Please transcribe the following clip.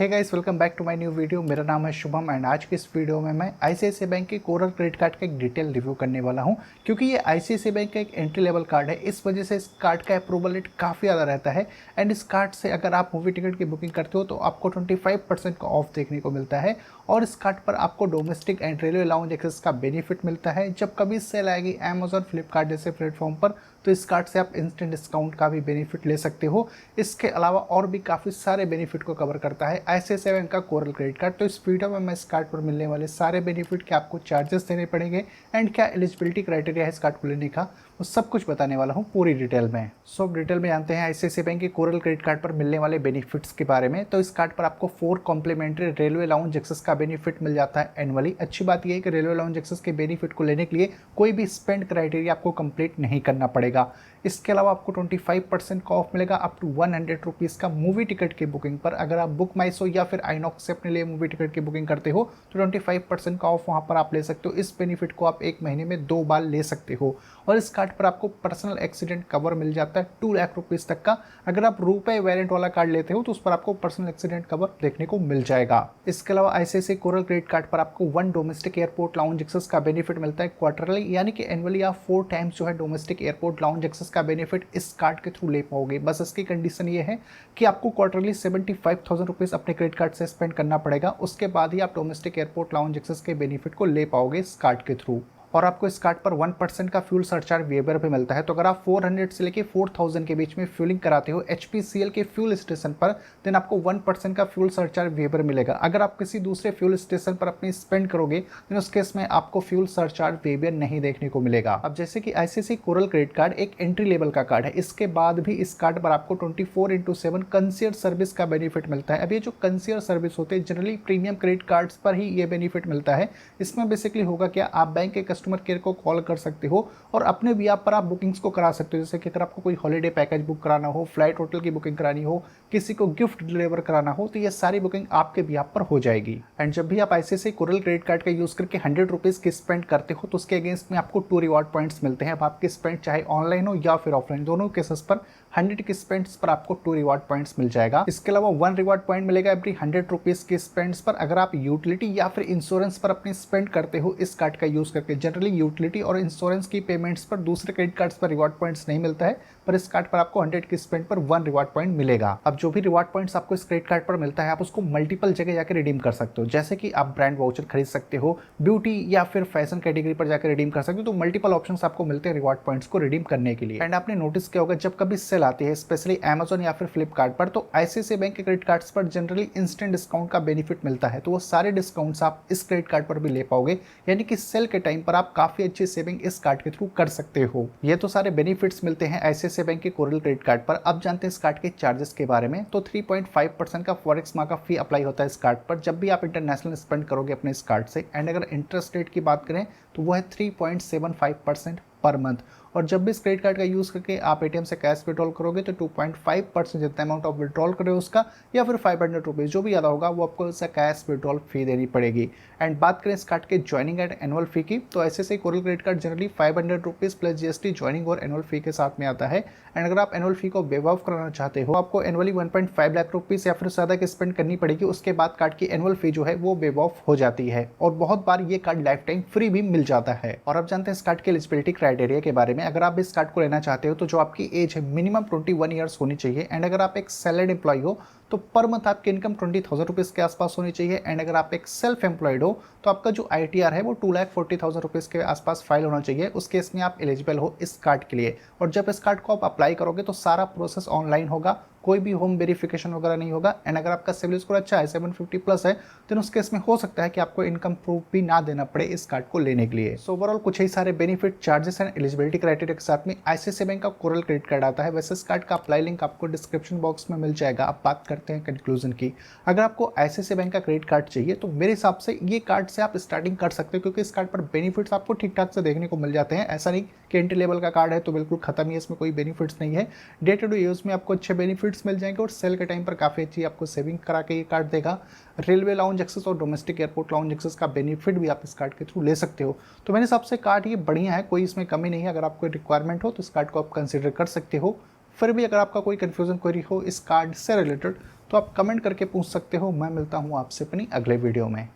Hey guys, welcome back to my new video. मेरा नाम है शुभम एंड आज के इस वीडियो में मैं आईसीआईसीआई बैंक के कोरल क्रेडिट कार्ड का एक डिटेल रिव्यू करने वाला हूं, क्योंकि ये आईसीआईसीआई बैंक का एक एंट्री लेवल कार्ड है। इस वजह से इस कार्ड का अप्रूवल रेट काफ़ी ज़्यादा रहता है एंड इस कार्ड से अगर आप मूवी टिकट की बुकिंग करते हो तो आपको 25% का ऑफ देखने को मिलता है और इस कार्ड पर आपको domestic and railway lounge access का बेनिफिट मिलता है। जब कभी सेल आएगी अमेजॉन, फ्लिपकार्ट जैसे प्लेटफॉर्म पर तो इस कार्ड से आप इंस्टेंट डिस्काउंट का भी बेनिफिट ले सकते हो। इसके अलावा और भी काफ़ी सारे बेनिफिट को कवर करता है आईसीआईसीआई बैंक का कोरल क्रेडिट कार्ड। तो इस वीडियो में मैं इस कार्ड पर मिलने वाले सारे बेनिफिट के आपको चार्जेस देने पड़ेंगे एंड क्या एलिजिबिलिटी क्राइटेरिया है इस कार्ड को लेने का, वो सब कुछ बताने वाला हूँ पूरी डिटेल में। सो डिटेल में जानते हैं आईसीआईसीआई बैंक के कोरल क्रेडिट कार्ड पर मिलने वाले बेनिफिट्स के बारे में। तो इस कार्ड पर आपको 4 कॉम्प्लीमेंट्री रेलवे लाउंज एक्सेस का बेनिफिट मिल जाता है एनुअली। अच्छी बात यह है कि रेलवे लाउंज एक्सेस के बेनिफिट को लेने के लिए कोई भी स्पेंड क्राइटेरिया आपको कंप्लीट नहीं करना पड़ेगा। इसके अलावा आपको 25% का ऑफ मिलेगा अप टू 100 रुपीज़ का मूवी टिकट की बुकिंग पर। अगर आप बुक माई शो या फिर आइनॉक्स से अपने लिए मूवी टिकट की बुकिंग करते हो तो 25% का ऑफ वहाँ पर आप ले सकते हो। इस बेनिफिट को आप एक महीने में 2 बार ले सकते हो। और इस कार्ड पर आपको पर्सनल एक्सीडेंट कवर मिल जाता है 2 लाख रुपीज़ तक का। अगर आप रुपए वेरिएंट वाला कार्ड लेते हो तो उस पर आपको पर्सनल एक्सीडेंट कवर देखने को मिल जाएगा। इसके अलावा आईसीआईसीआई कोरल क्रेडिट कार्ड पर आपको 1 डोमेस्टिक एयरपोर्ट लाउंज एक्सेस का बेनिफिट मिलता है क्वार्टरली, यानी कि एनुअली आप 4 टाइम्स जो है डोमेस्टिक एयरपोर्ट लाउंज एक्सेस का बेनिफिट इस कार्ड के थ्रू ले पाओगे। बस इसकी कंडीशन ये है कि आपको क्वार्टरली 75,000 रुपीज़ अपने क्रेडिट कार्ड से स्पेंड करना पड़ेगा। उसके बाद ही आप डोमेस्टिक एयरपोर्ट लाउंज एक्सेस के बेनिफिट को ले पाओगे इस कार्ड के थ्रू। और आपको इस कार्ड पर 1% का फ्यूल सरचार्ज वेबर भी मिलता है। तो अगर आप 400 से लेके 4000 के बीच में फ्यूलिंग कराते हो एचपीसीएल के फ्यूल स्टेशन पर, देन आपको 1% का फ्यूल सरचार्ज वेबर मिलेगा। अगर आप किसी दूसरे फ्यूल स्टेशन पर अपनी स्पेंड करोगे तो उस केस में आपको फ्यूल सरचार्ज वेबर नहीं देखने को मिलेगा। अब जैसे कि आईसीआईसीआई कोरल क्रेडिट कार्ड एक एंट्री लेवल का कार्ड है, इसके बाद भी इस कार्ड पर आपको 24/7 कंसीयर्ज सर्विस का बेनिफिट मिलता है। अब ये जो कंसीयर्ज सर्विस होते हैं जनरली प्रीमियम क्रेडिट कार्ड्स पर ही ये बेनिफिट मिलता है। इसमें बेसिकली होगा क्या, आप बैंक के कस्टमर केयर को कॉल कर सकते हो और अपने भी आप पर आप बुकिंग्स को करा सकते हो। जैसे कि अगर आपको कोई हॉलिडे पैकेज बुक कराना हो, फ्लाइट होटल की बुकिंग करानी हो, किसी को गिफ्ट डिलीवर कराना हो, तो ये सारी बुकिंग आपके भी आप पर हो जाएगी। एंड जब भी आप आईसीआईसीआई कोरल क्रेडिट कार्ड का यूज करके 100 रुपीज़ की स्पेंड करते हो तो उसके अगेंस्ट में आपको 2 रिवॉर्ड पॉइंट्स मिलते हैं। अब आपकी स्पेंड चाहे ऑनलाइन हो या फिर ऑफलाइन, दोनों केसेस पर 100 की स्पेंड्स पर आपको 2 रिवॉर्ड पॉइंट्स मिल जाएगा। इसके अलावा 1 रिवॉर्ड पॉइंट मिलेगा एवरी 100 रुपीज़ की स्पेंड्स पर अगर आप यूटिलिटी या फिर इंश्योरेंस पर अपनी स्पेंड करते हो इस कार्ड का यूज करके। जनरली यूटिलिटी और इंश्योरेंस की पेमेंट्स पर दूसरे क्रेडिट कार्ड्स पर रिवॉर्ड पॉइंट्स नहीं मिलता है, पर इस कार्ड पर आपको 100 की स्पेंड पर 1 रिवॉर्ड पॉइंट मिलेगा। अब जो भी रिवॉर्ड पॉइंट्स आपको इस क्रेडिट कार्ड पर मिलता है आप उसको मल्टीपल जगह जाकर रिडीम कर सकते हो। जैसे कि आप ब्रांड वाउचर खरीद सकते हो, ब्यूटी या फिर फैशन कैटेगरी पर जाकर रिडीम कर सकते हो। तो मल्टीपल ऑप्शंस आपको मिलते हैं रिवॉर्ड पॉइंट्स को रिडीम करने के लिए। एंड आपने नोटिस किया होगा जब कभी सेल आती है स्पेशली अमेजॉन या फिर फ्लिपकार्ट पर, तो आईसीआईसीआई बैंक के क्रेडिट कार्ड्स पर जनरली इंस्टेंट डिस्काउंट का बेनिफिट मिलता है। तो वो सारे डिस्काउंट्स आप इस क्रेडिट कार्ड पर भी ले पाओगे, यानी कि सेल के टाइम पर आप काफी अच्छी सेविंग इस कार्ड के थ्रू कर सकते हो। ये तो सारे बेनिफिट्स मिलते हैं आईसीआईसीआई बैंक के कोरल क्रेडिट कार्ड पर। अब जानते हैं इस कार्ड के चार्जेस के बारे में। तो 3.5% का फॉरेक्स मार्क का फी अप्लाई होता है इस कार्ड पर जब भी आप इंटरनेशनल स्पेंड करोगे अपने इस कार्ड से। एंड अगर इंटरेस्ट रेट की बात करें तो वो है 3.75% पर मंथ। और जब भी इस क्रेडिट कार्ड का यूज़ करके आप एटीएम से कैश विड्रॉल करोगे तो 2.5% जितना अमाउंट आप विड्रॉल करोगे उसका या फिर 500 रुपीज़ जो भी ज़्यादा होगा वो आपको इसका कैश विड्रॉल फी देनी पड़ेगी। एंड बात करें इस कार्ड के ज्वाइनिंग एंड एनुअल फी की, तो ऐसे coral credit card generally 500 rupees plus GST joining और एनुअल फी के साथ में आता है। एंड अगर आप एनुअल फी को वेव ऑफ कराना चाहते हो आपको एनुअली 1.5 लाख रुपीज़ या फिर ज़्यादा की स्पेंड करनी पड़ेगी। उसके बाद कार्ड की एनुअल फी जो है वो वेव ऑफ हो जाती है और बहुत बार ये कार्ड लाइफ टाइम फ्री भी मिल जाता है। और अब जानते हैं इस कार्ड के एलिजिबिलिटी क्राइटेरिया के बारे में। अगर आप इस कार्ड को लेना चाहते हो तो जो आपकी एज है मिनिमम 21 ईयर्स होनी चाहिए। एंड अगर आप एक सैलरीड एम्प्लॉय हो तो पर मंथ आपकी इनकम 20,000 रुपीज़ के आसपास होनी चाहिए। एंड अगर आप एक सेल्फ एम्प्लॉयड हो तो आपका जो आईटीआर है वो 2,40,000 रुपीज़ के आसपास फाइल होना चाहिए। उस केस में आप एलिजिबल हो इस कार्ड के लिए। और जब इस कार्ड को आप अप्लाई करोगे तो सारा प्रोसेस ऑनलाइन होगा, कोई भी होम वेरिफिकेशन वगैरह नहीं होगा। एंड अगर आपका सिविल स्कोर अच्छा है 750 प्लस है तो उस केस में हो सकता है कि आपको इनकम प्रूफ भी ना देना पड़े इस कार्ड को लेने के लिए। सो ओवरऑल कुछ ही सारे benefit, charges and eligibility criteria के साथ में आईसीआईसीआई बैंक का कोरल क्रेडिट कार्ड आता है। वैसे इस कार्ड का अप्लाई लिंक आपको डिस्क्रिप्शन बॉक्स में मिल जाएगा। अब बात करते हैं कंक्लूजन की। अगर आपको आईसीआईसीआई बैंक का क्रेडिट कार्ड चाहिए तो मेरे हिसाब से ये कार्ड से आप स्टार्टिंग कर सकते हो, क्योंकि इस कार्ड पर बेनिफिट्स आपको ठीक ठाक से देखने को मिल जाते हैं। ऐसा नहीं कि एंट्री लेवल का कार्ड है तो बिल्कुल खत्म ही, इसमें कोई बेनिफिट्स नहीं है। डे टू डे यूज में आपको अच्छे बेनिफिट्स मिल जाएंगे और सेल के टाइम पर काफ़ी अच्छी आपको सेविंग करा के ये कार्ड देगा। रेलवे लाउंज एक्सेस और डोमेस्टिक एयरपोर्ट लाउंज एक्सेस का बेनिफिट भी आप इस कार्ड के थ्रू ले सकते हो। तो मेरे हिसाब से कार्ड ये बढ़िया है, कोई इसमें कमी नहीं है। अगर आपको रिक्वायरमेंट हो तो इस कार्ड को आप कंसिडर कर सकते हो। फिर भी अगर आपका कोई कन्फ्यूजन क्वेरी हो इस कार्ड से रिलेटेड तो आप कमेंट करके पूछ सकते हो। मैं मिलता हूँ आपसे अपनी अगले वीडियो में।